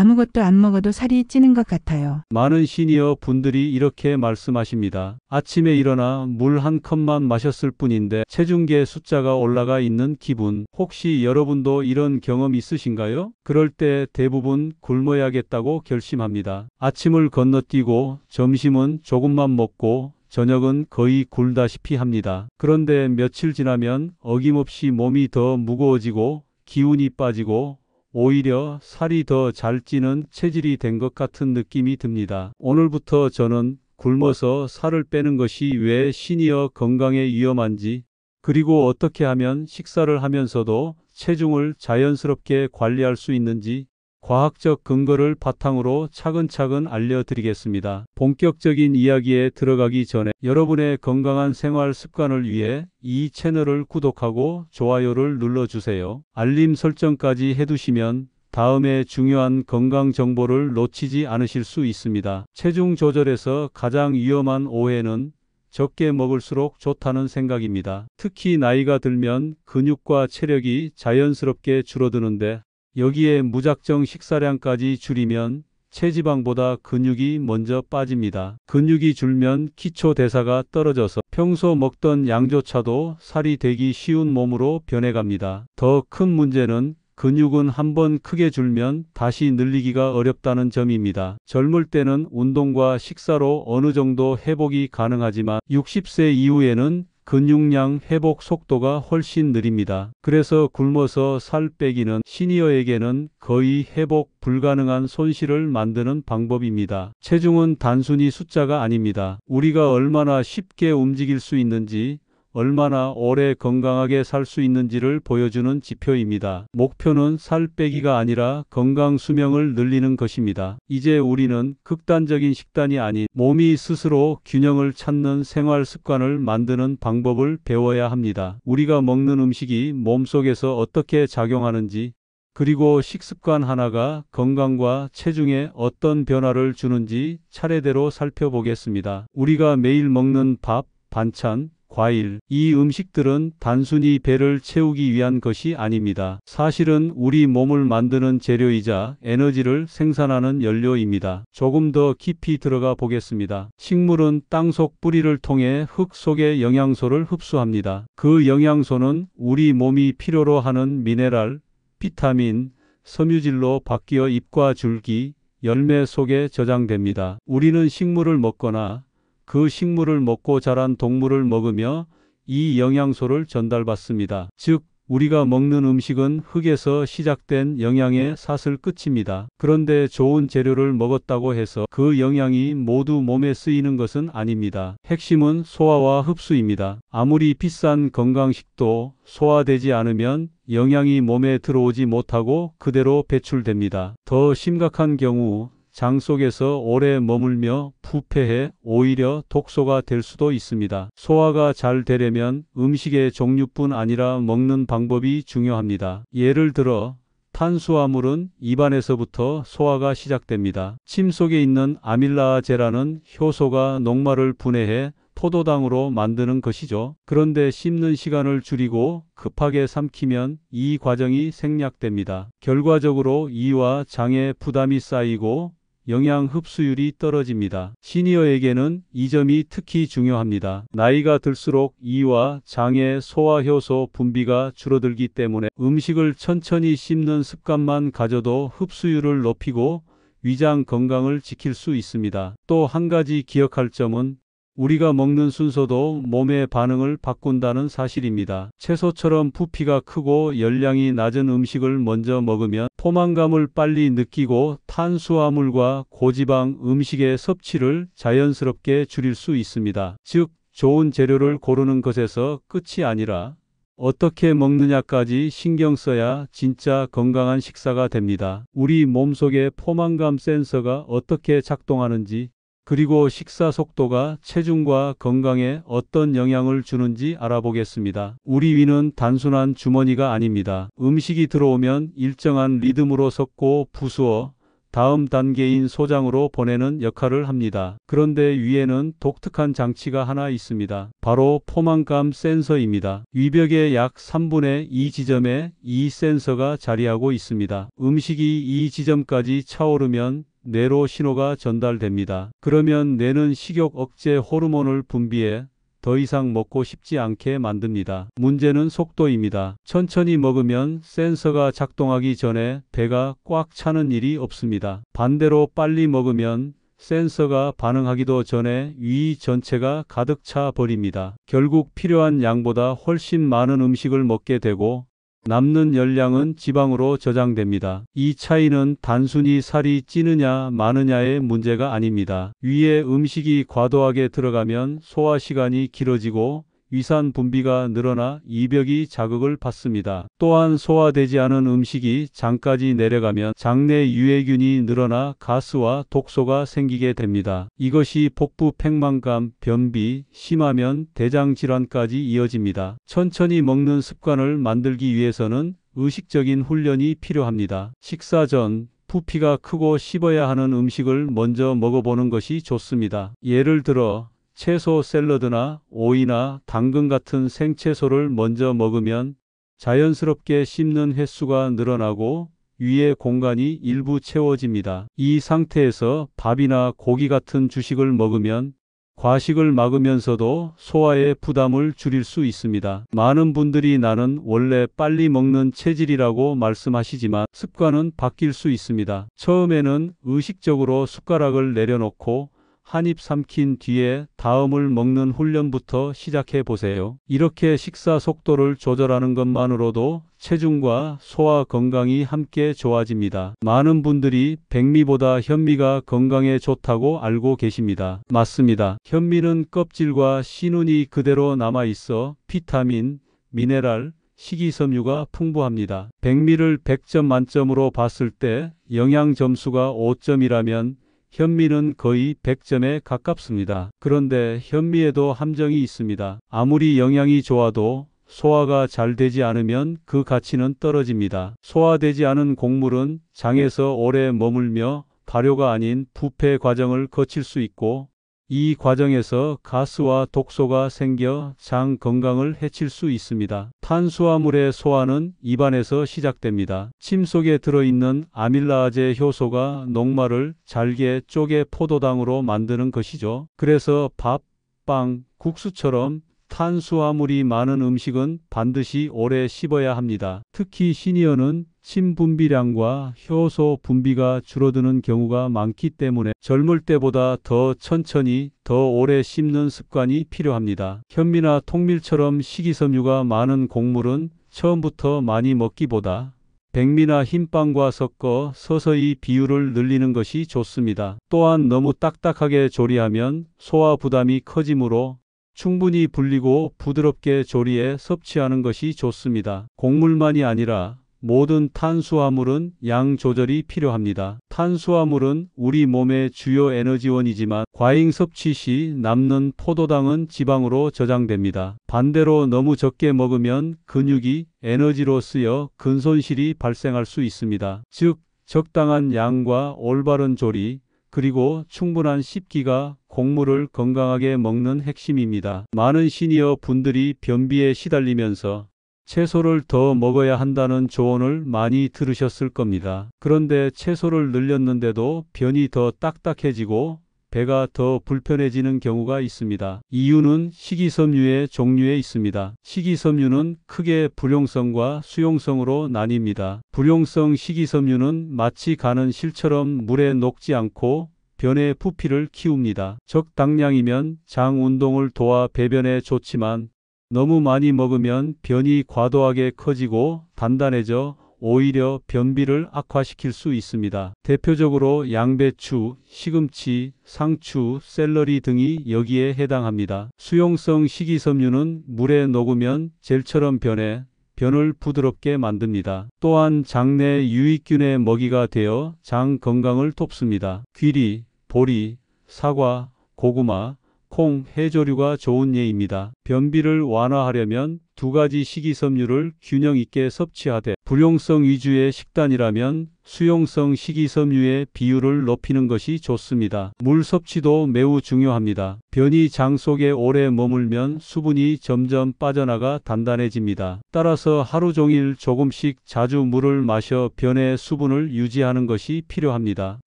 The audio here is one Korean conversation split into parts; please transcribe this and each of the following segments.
아무것도 안 먹어도 살이 찌는 것 같아요. 많은 시니어 분들이 이렇게 말씀하십니다. 아침에 일어나 물 한 컵만 마셨을 뿐인데 체중계 숫자가 올라가 있는 기분. 혹시 여러분도 이런 경험 있으신가요? 그럴 때 대부분 굶어야겠다고 결심합니다. 아침을 건너뛰고 점심은 조금만 먹고 저녁은 거의 굴다시피 합니다. 그런데 며칠 지나면 어김없이 몸이 더 무거워지고 기운이 빠지고 오히려 살이 더 잘 찌는 체질이 된 것 같은 느낌이 듭니다. 오늘부터 저는 굶어서 살을 빼는 것이 왜 시니어 건강에 위험한지, 그리고 어떻게 하면 식사를 하면서도 체중을 자연스럽게 관리할 수 있는지 과학적 근거를 바탕으로 차근차근 알려드리겠습니다. 본격적인 이야기에 들어가기 전에 여러분의 건강한 생활 습관을 위해 이 채널을 구독하고 좋아요를 눌러주세요. 알림 설정까지 해두시면 다음에 중요한 건강 정보를 놓치지 않으실 수 있습니다. 체중 조절에서 가장 위험한 오해는 적게 먹을수록 좋다는 생각입니다. 특히 나이가 들면 근육과 체력이 자연스럽게 줄어드는데 여기에 무작정 식사량까지 줄이면 체지방보다 근육이 먼저 빠집니다. 근육이 줄면 기초 대사가 떨어져서 평소 먹던 양조차도 살이 되기 쉬운 몸으로 변해갑니다. 더 큰 문제는 근육은 한번 크게 줄면 다시 늘리기가 어렵다는 점입니다. 젊을 때는 운동과 식사로 어느 정도 회복이 가능하지만 60세 이후에는 근육량 회복 속도가 훨씬 느립니다. 그래서 굶어서 살 빼기는 시니어에게는 거의 회복 불가능한 손실을 만드는 방법입니다. 체중은 단순히 숫자가 아닙니다. 우리가 얼마나 쉽게 움직일 수 있는지, 얼마나 오래 건강하게 살 수 있는지를 보여주는 지표입니다. 목표는 살 빼기가 아니라 건강 수명을 늘리는 것입니다. 이제 우리는 극단적인 식단이 아닌 몸이 스스로 균형을 찾는 생활 습관을 만드는 방법을 배워야 합니다. 우리가 먹는 음식이 몸속에서 어떻게 작용하는지, 그리고 식습관 하나가 건강과 체중에 어떤 변화를 주는지 차례대로 살펴보겠습니다. 우리가 매일 먹는 밥, 반찬, 과일, 이 음식들은 단순히 배를 채우기 위한 것이 아닙니다. 사실은 우리 몸을 만드는 재료이자 에너지를 생산하는 연료입니다. 조금 더 깊이 들어가 보겠습니다. 식물은 땅속 뿌리를 통해 흙 속의 영양소를 흡수합니다. 그 영양소는 우리 몸이 필요로 하는 미네랄, 비타민, 섬유질로 바뀌어 잎과 줄기, 열매 속에 저장됩니다. 우리는 식물을 먹거나 그 식물을 먹고 자란 동물을 먹으며 이 영양소를 전달받습니다. 즉, 우리가 먹는 음식은 흙에서 시작된 영양의 사슬 끝입니다. 그런데 좋은 재료를 먹었다고 해서 그 영양이 모두 몸에 쓰이는 것은 아닙니다. 핵심은 소화와 흡수입니다. 아무리 비싼 건강식도 소화되지 않으면 영양이 몸에 들어오지 못하고 그대로 배출됩니다. 더 심각한 경우 장 속에서 오래 머물며 부패해 오히려 독소가 될 수도 있습니다. 소화가 잘 되려면 음식의 종류뿐 아니라 먹는 방법이 중요합니다. 예를 들어 탄수화물은 입안에서부터 소화가 시작됩니다. 침 속에 있는 아밀라제라는 효소가 녹말을 분해해 포도당으로 만드는 것이죠. 그런데 씹는 시간을 줄이고 급하게 삼키면 이 과정이 생략됩니다. 결과적으로 이와 장에 부담이 쌓이고 영양 흡수율이 떨어집니다. 시니어에게는 이 점이 특히 중요합니다. 나이가 들수록 이와 장의 소화효소 분비가 줄어들기 때문에 음식을 천천히 씹는 습관만 가져도 흡수율을 높이고 위장 건강을 지킬 수 있습니다. 또 한 가지 기억할 점은 우리가 먹는 순서도 몸의 반응을 바꾼다는 사실입니다. 채소처럼 부피가 크고 열량이 낮은 음식을 먼저 먹으면 포만감을 빨리 느끼고 탄수화물과 고지방 음식의 섭취를 자연스럽게 줄일 수 있습니다. 즉, 좋은 재료를 고르는 것에서 끝이 아니라 어떻게 먹느냐까지 신경 써야 진짜 건강한 식사가 됩니다. 우리 몸속의 포만감 센서가 어떻게 작동하는지, 그리고 식사 속도가 체중과 건강에 어떤 영향을 주는지 알아보겠습니다. 우리 위는 단순한 주머니가 아닙니다. 음식이 들어오면 일정한 리듬으로 섞고 부수어 다음 단계인 소장으로 보내는 역할을 합니다. 그런데 위에는 독특한 장치가 하나 있습니다. 바로 포만감 센서입니다. 위벽의 약 3분의 2 지점에 이 센서가 자리하고 있습니다. 음식이 이 지점까지 차오르면 뇌로 신호가 전달됩니다. 그러면 뇌는 식욕 억제 호르몬을 분비해 더 이상 먹고 싶지 않게 만듭니다. 문제는 속도입니다. 천천히 먹으면 센서가 작동하기 전에 배가 꽉 차는 일이 없습니다. 반대로 빨리 먹으면 센서가 반응하기도 전에 위 전체가 가득 차 버립니다. 결국 필요한 양보다 훨씬 많은 음식을 먹게 되고 남는 열량은 지방으로 저장됩니다. 이 차이는 단순히 살이 찌느냐 마느냐의 문제가 아닙니다. 위에 음식이 과도하게 들어가면 소화 시간이 길어지고 위산 분비가 늘어나 이벽이 자극을 받습니다. 또한 소화되지 않은 음식이 장까지 내려가면 장내 유해균이 늘어나 가스와 독소가 생기게 됩니다. 이것이 복부 팽만감, 변비, 심하면 대장 질환까지 이어집니다. 천천히 먹는 습관을 만들기 위해서는 의식적인 훈련이 필요합니다. 식사 전 부피가 크고 씹어야 하는 음식을 먼저 먹어보는 것이 좋습니다. 예를 들어 채소 샐러드나 오이나 당근 같은 생채소를 먼저 먹으면 자연스럽게 씹는 횟수가 늘어나고 위의 공간이 일부 채워집니다. 이 상태에서 밥이나 고기 같은 주식을 먹으면 과식을 막으면서도 소화의 부담을 줄일 수 있습니다. 많은 분들이 나는 원래 빨리 먹는 체질이라고 말씀하시지만 습관은 바뀔 수 있습니다. 처음에는 의식적으로 숟가락을 내려놓고 한 입 삼킨 뒤에 다음을 먹는 훈련부터 시작해 보세요. 이렇게 식사 속도를 조절하는 것만으로도 체중과 소화 건강이 함께 좋아집니다. 많은 분들이 백미보다 현미가 건강에 좋다고 알고 계십니다. 맞습니다. 현미는 껍질과 씨눈이 그대로 남아 있어 비타민, 미네랄, 식이섬유가 풍부합니다. 백미를 100점 만점으로 봤을 때 영양 점수가 5점이라면 현미는 거의 100점에 가깝습니다. 그런데 현미에도 함정이 있습니다. 아무리 영양이 좋아도 소화가 잘 되지 않으면 그 가치는 떨어집니다. 소화되지 않은 곡물은 장에서 오래 머물며 발효가 아닌 부패 과정을 거칠 수 있고 이 과정에서 가스와 독소가 생겨 장 건강을 해칠 수 있습니다. 탄수화물의 소화는 입안에서 시작됩니다. 침 속에 들어있는 아밀라아제 효소가 녹말을 잘게 쪼개 포도당으로 만드는 것이죠. 그래서 밥, 빵, 국수처럼 탄수화물이 많은 음식은 반드시 오래 씹어야 합니다. 특히 시니어는 침 분비량과 효소 분비가 줄어드는 경우가 많기 때문에 젊을 때보다 더 천천히 더 오래 씹는 습관이 필요합니다. 현미나 통밀처럼 식이섬유가 많은 곡물은 처음부터 많이 먹기보다 백미나 흰빵과 섞어 서서히 비율을 늘리는 것이 좋습니다. 또한 너무 딱딱하게 조리하면 소화 부담이 커지므로 충분히 불리고 부드럽게 조리해 섭취하는 것이 좋습니다. 곡물만이 아니라 모든 탄수화물은 양 조절이 필요합니다. 탄수화물은 우리 몸의 주요 에너지원이지만 과잉 섭취 시 남는 포도당은 지방으로 저장됩니다. 반대로 너무 적게 먹으면 근육이 에너지로 쓰여 근손실이 발생할 수 있습니다. 즉, 적당한 양과 올바른 조리, 그리고 충분한 씹기가 곡물을 건강하게 먹는 핵심입니다. 많은 시니어 분들이 변비에 시달리면서 채소를 더 먹어야 한다는 조언을 많이 들으셨을 겁니다. 그런데 채소를 늘렸는데도 변이 더 딱딱해지고 배가 더 불편해지는 경우가 있습니다. 이유는 식이섬유의 종류에 있습니다. 식이섬유는 크게 불용성과 수용성으로 나뉩니다. 불용성 식이섬유는 마치 가는 실처럼 물에 녹지 않고 변의 부피를 키웁니다. 적당량이면 장 운동을 도와 배변에 좋지만 너무 많이 먹으면 변이 과도하게 커지고 단단해져 오히려 변비를 악화시킬 수 있습니다. 대표적으로 양배추, 시금치, 상추, 샐러리 등이 여기에 해당합니다. 수용성 식이섬유는 물에 녹으면 젤처럼 변해 변을 부드럽게 만듭니다. 또한 장내 유익균의 먹이가 되어 장 건강을 돕습니다. 귀리, 보리, 사과, 고구마, 콩, 해조류가 좋은 예입니다. 변비를 완화하려면 두 가지 식이섬유를 균형 있게 섭취하되 불용성 위주의 식단이라면 수용성 식이섬유의 비율을 높이는 것이 좋습니다. 물 섭취도 매우 중요합니다. 변이 장 속에 오래 머물면 수분이 점점 빠져나가 단단해집니다. 따라서 하루 종일 조금씩 자주 물을 마셔 변의 수분을 유지하는 것이 필요합니다.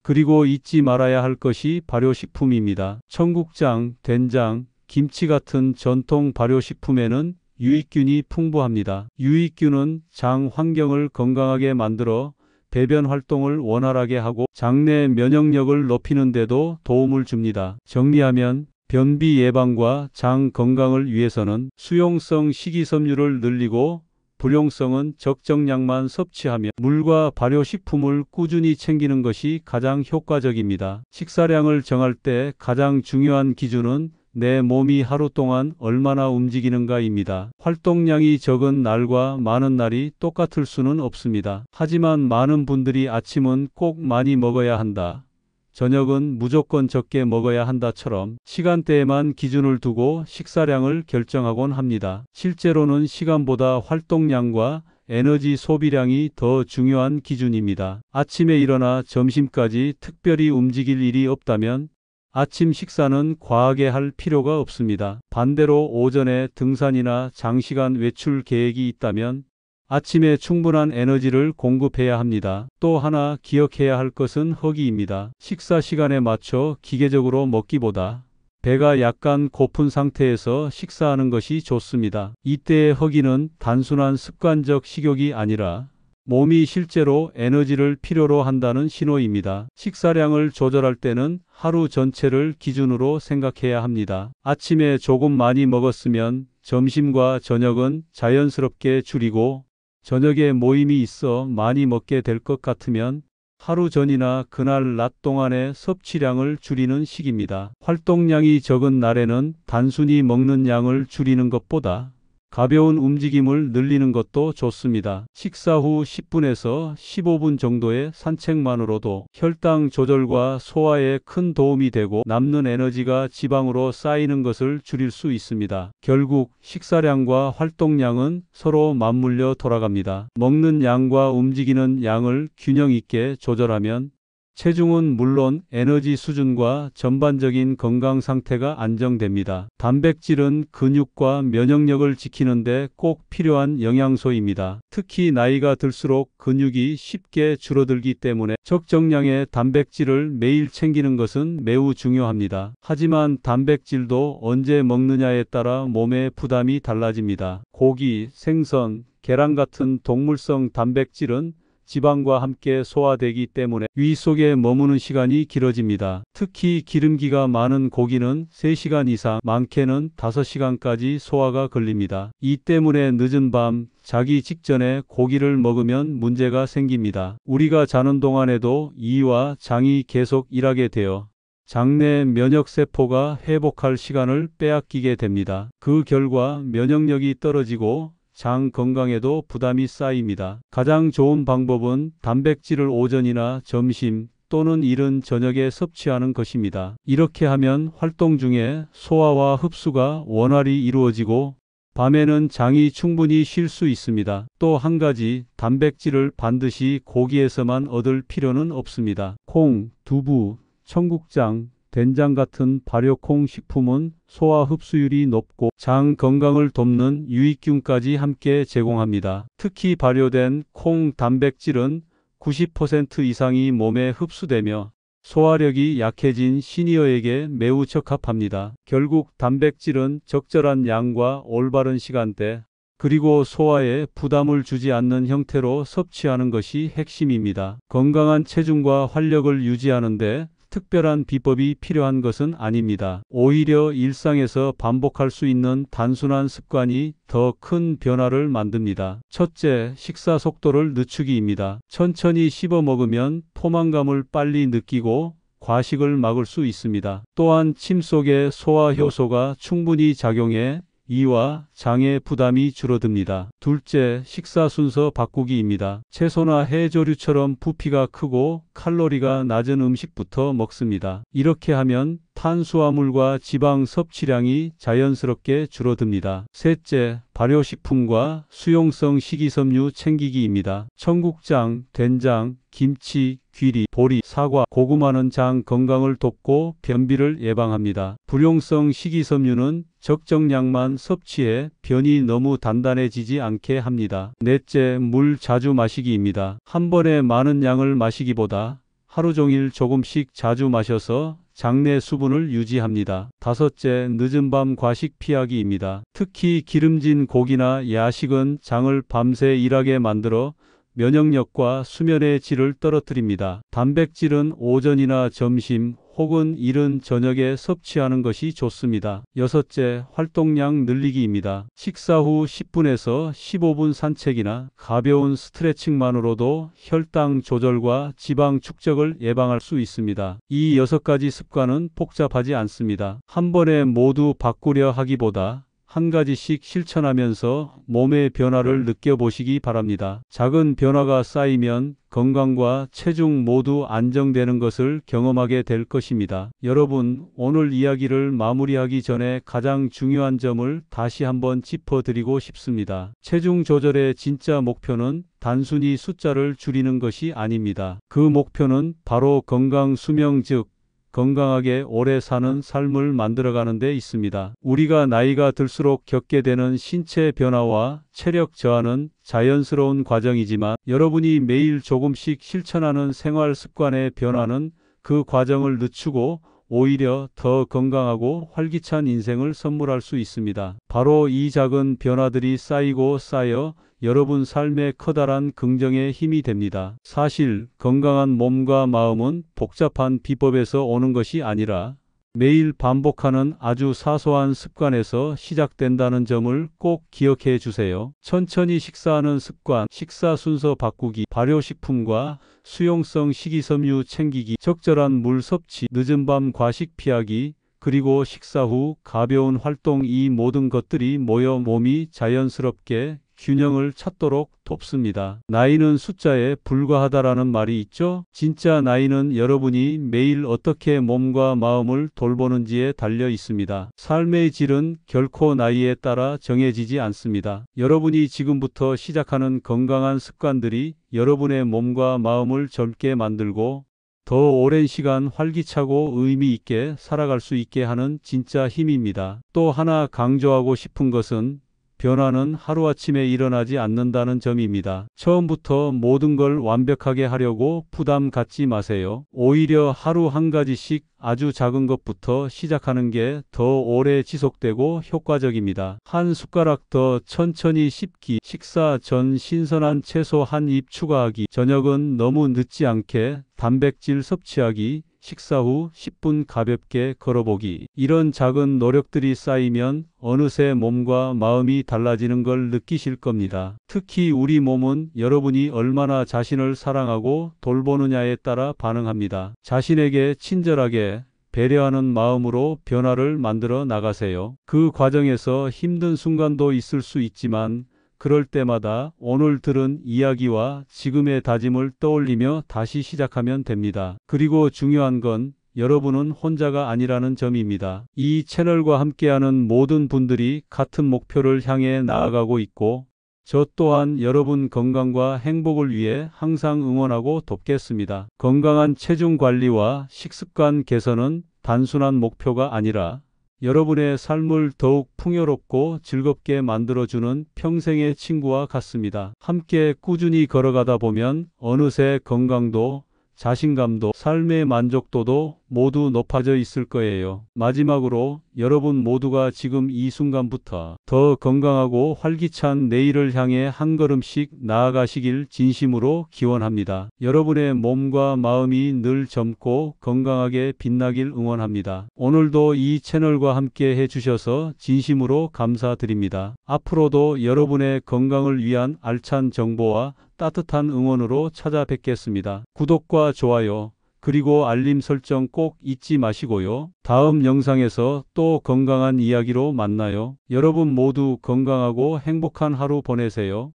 그리고 잊지 말아야 할 것이 발효식품입니다. 청국장, 된장, 김치 같은 전통 발효식품에는 유익균이 풍부합니다. 유익균은 장 환경을 건강하게 만들어 배변 활동을 원활하게 하고 장내 면역력을 높이는 데도 도움을 줍니다. 정리하면 변비 예방과 장 건강을 위해서는 수용성 식이섬유를 늘리고 불용성은 적정량만 섭취하며 물과 발효식품을 꾸준히 챙기는 것이 가장 효과적입니다. 식사량을 정할 때 가장 중요한 기준은 내 몸이 하루 동안 얼마나 움직이는가입니다. 활동량이 적은 날과 많은 날이 똑같을 수는 없습니다. 하지만 많은 분들이 아침은 꼭 많이 먹어야 한다, 저녁은 무조건 적게 먹어야 한다처럼 시간대에만 기준을 두고 식사량을 결정하곤 합니다. 실제로는 시간보다 활동량과 에너지 소비량이 더 중요한 기준입니다. 아침에 일어나 점심까지 특별히 움직일 일이 없다면 아침 식사는 과하게 할 필요가 없습니다. 반대로 오전에 등산이나 장시간 외출 계획이 있다면 아침에 충분한 에너지를 공급해야 합니다. 또 하나 기억해야 할 것은 허기입니다. 식사 시간에 맞춰 기계적으로 먹기보다 배가 약간 고픈 상태에서 식사하는 것이 좋습니다. 이때의 허기는 단순한 습관적 식욕이 아니라 몸이 실제로 에너지를 필요로 한다는 신호입니다. 식사량을 조절할 때는 하루 전체를 기준으로 생각해야 합니다. 아침에 조금 많이 먹었으면 점심과 저녁은 자연스럽게 줄이고 저녁에 모임이 있어 많이 먹게 될 것 같으면 하루 전이나 그날 낮 동안의 섭취량을 줄이는 식입니다. 활동량이 적은 날에는 단순히 먹는 양을 줄이는 것보다 가벼운 움직임을 늘리는 것도 좋습니다. 식사 후 10분에서 15분 정도의 산책만으로도 혈당 조절과 소화에 큰 도움이 되고 남는 에너지가 지방으로 쌓이는 것을 줄일 수 있습니다. 결국 식사량과 활동량은 서로 맞물려 돌아갑니다. 먹는 양과 움직이는 양을 균형 있게 조절하면 체중은 물론 에너지 수준과 전반적인 건강 상태가 안정됩니다. 단백질은 근육과 면역력을 지키는데 꼭 필요한 영양소입니다. 특히 나이가 들수록 근육이 쉽게 줄어들기 때문에 적정량의 단백질을 매일 챙기는 것은 매우 중요합니다. 하지만 단백질도 언제 먹느냐에 따라 몸의 부담이 달라집니다. 고기, 생선, 계란 같은 동물성 단백질은 지방과 함께 소화되기 때문에 위 속에 머무는 시간이 길어집니다. 특히 기름기가 많은 고기는 3시간 이상, 많게는 5시간까지 소화가 걸립니다. 이 때문에 늦은 밤, 자기 직전에 고기를 먹으면 문제가 생깁니다. 우리가 자는 동안에도 이와 장이 계속 일하게 되어 장내 면역세포가 회복할 시간을 빼앗기게 됩니다. 그 결과 면역력이 떨어지고 장 건강에도 부담이 쌓입니다. 가장 좋은 방법은 단백질을 오전이나 점심 또는 이른 저녁에 섭취하는 것입니다. 이렇게 하면 활동 중에 소화와 흡수가 원활히 이루어지고 밤에는 장이 충분히 쉴 수 있습니다. 또 한 가지, 단백질을 반드시 고기에서만 얻을 필요는 없습니다. 콩, 두부, 청국장, 된장 같은 발효콩 식품은 소화 흡수율이 높고 장 건강을 돕는 유익균까지 함께 제공합니다. 특히 발효된 콩 단백질은 90% 이상이 몸에 흡수되며 소화력이 약해진 시니어에게 매우 적합합니다. 결국 단백질은 적절한 양과 올바른 시간대, 그리고 소화에 부담을 주지 않는 형태로 섭취하는 것이 핵심입니다. 건강한 체중과 활력을 유지하는 데 특별한 비법이 필요한 것은 아닙니다. 오히려 일상에서 반복할 수 있는 단순한 습관이 더 큰 변화를 만듭니다. 첫째, 식사 속도를 늦추기입니다. 천천히 씹어 먹으면 포만감을 빨리 느끼고 과식을 막을 수 있습니다. 또한 침 속에 소화 효소가 충분히 작용해 이와 장의 부담이 줄어듭니다. 둘째, 식사 순서 바꾸기입니다. 채소나 해조류처럼 부피가 크고 칼로리가 낮은 음식부터 먹습니다. 이렇게 하면 탄수화물과 지방 섭취량이 자연스럽게 줄어듭니다. 셋째, 발효식품과 수용성 식이섬유 챙기기입니다. 청국장, 된장, 김치, 귀리, 보리, 사과, 고구마는 장 건강을 돕고 변비를 예방합니다. 불용성 식이섬유는 적정량만 섭취해 변이 너무 단단해지지 않게 합니다. 넷째, 물 자주 마시기입니다. 한 번에 많은 양을 마시기보다 하루 종일 조금씩 자주 마셔서 장내 수분을 유지합니다. 다섯째, 늦은 밤 과식 피하기입니다. 특히 기름진 고기나 야식은 장을 밤새 일하게 만들어 면역력과 수면의 질을 떨어뜨립니다. 단백질은 오전이나 점심 혹은 이른 저녁에 섭취하는 것이 좋습니다. 여섯째, 활동량 늘리기입니다. 식사 후 10분에서 15분 산책이나 가벼운 스트레칭만으로도 혈당 조절과 지방 축적을 예방할 수 있습니다. 이 6가지 습관은 복잡하지 않습니다. 한 번에 모두 바꾸려 하기보다 한 가지씩 실천하면서 몸의 변화를 느껴보시기 바랍니다. 작은 변화가 쌓이면 건강과 체중 모두 안정되는 것을 경험하게 될 것입니다. 여러분, 오늘 이야기를 마무리하기 전에 가장 중요한 점을 다시 한번 짚어드리고 싶습니다. 체중 조절의 진짜 목표는 단순히 숫자를 줄이는 것이 아닙니다. 그 목표는 바로 건강 수명, 즉 건강하게 오래 사는 삶을 만들어가는 데 있습니다. 우리가 나이가 들수록 겪게 되는 신체 변화와 체력 저하는 자연스러운 과정이지만 여러분이 매일 조금씩 실천하는 생활 습관의 변화는 그 과정을 늦추고 오히려 더 건강하고 활기찬 인생을 선물할 수 있습니다. 바로 이 작은 변화들이 쌓이고 쌓여 여러분 삶에 커다란 긍정의 힘이 됩니다. 사실 건강한 몸과 마음은 복잡한 비법에서 오는 것이 아니라 매일 반복하는 아주 사소한 습관에서 시작된다는 점을 꼭 기억해 주세요. 천천히 식사하는 습관, 식사 순서 바꾸기, 발효식품과 수용성 식이섬유 챙기기, 적절한 물 섭취, 늦은 밤 과식 피하기, 그리고 식사 후 가벼운 활동, 이 모든 것들이 모여 몸이 자연스럽게 균형을 찾도록 돕습니다. 나이는 숫자에 불과하다라는 말이 있죠? 진짜 나이는 여러분이 매일 어떻게 몸과 마음을 돌보는지에 달려 있습니다. 삶의 질은 결코 나이에 따라 정해지지 않습니다. 여러분이 지금부터 시작하는 건강한 습관들이 여러분의 몸과 마음을 젊게 만들고 더 오랜 시간 활기차고 의미 있게 살아갈 수 있게 하는 진짜 힘입니다. 또 하나 강조하고 싶은 것은 변화는 하루아침에 일어나지 않는다는 점입니다. 처음부터 모든 걸 완벽하게 하려고 부담 갖지 마세요. 오히려 하루 한 가지씩 아주 작은 것부터 시작하는 게 더 오래 지속되고 효과적입니다. 한 숟가락 더 천천히 씹기, 식사 전 신선한 채소 한 입 추가하기, 저녁은 너무 늦지 않게 단백질 섭취하기, 식사 후 10분 가볍게 걸어보기. 이런 작은 노력들이 쌓이면 어느새 몸과 마음이 달라지는 걸 느끼실 겁니다. 특히 우리 몸은 여러분이 얼마나 자신을 사랑하고 돌보느냐에 따라 반응합니다. 자신에게 친절하게 배려하는 마음으로 변화를 만들어 나가세요. 그 과정에서 힘든 순간도 있을 수 있지만 그럴 때마다 오늘 들은 이야기와 지금의 다짐을 떠올리며 다시 시작하면 됩니다. 그리고 중요한 건 여러분은 혼자가 아니라는 점입니다. 이 채널과 함께하는 모든 분들이 같은 목표를 향해 나아가고 있고 저 또한 여러분 건강과 행복을 위해 항상 응원하고 돕겠습니다. 건강한 체중 관리와 식습관 개선은 단순한 목표가 아니라 여러분의 삶을 더욱 풍요롭고 즐겁게 만들어주는 평생의 친구와 같습니다. 함께 꾸준히 걸어가다 보면 어느새 건강도 자신감도 삶의 만족도도 모두 높아져 있을 거예요. 마지막으로 여러분 모두가 지금 이 순간부터 더 건강하고 활기찬 내일을 향해 한 걸음씩 나아가시길 진심으로 기원합니다. 여러분의 몸과 마음이 늘 젊고 건강하게 빛나길 응원합니다. 오늘도 이 채널과 함께 해주셔서 진심으로 감사드립니다. 앞으로도 여러분의 건강을 위한 알찬 정보와 따뜻한 응원으로 찾아뵙겠습니다. 구독과 좋아요 그리고 알림 설정 꼭 잊지 마시고요. 다음 영상에서 또 건강한 이야기로 만나요. 여러분 모두 건강하고 행복한 하루 보내세요.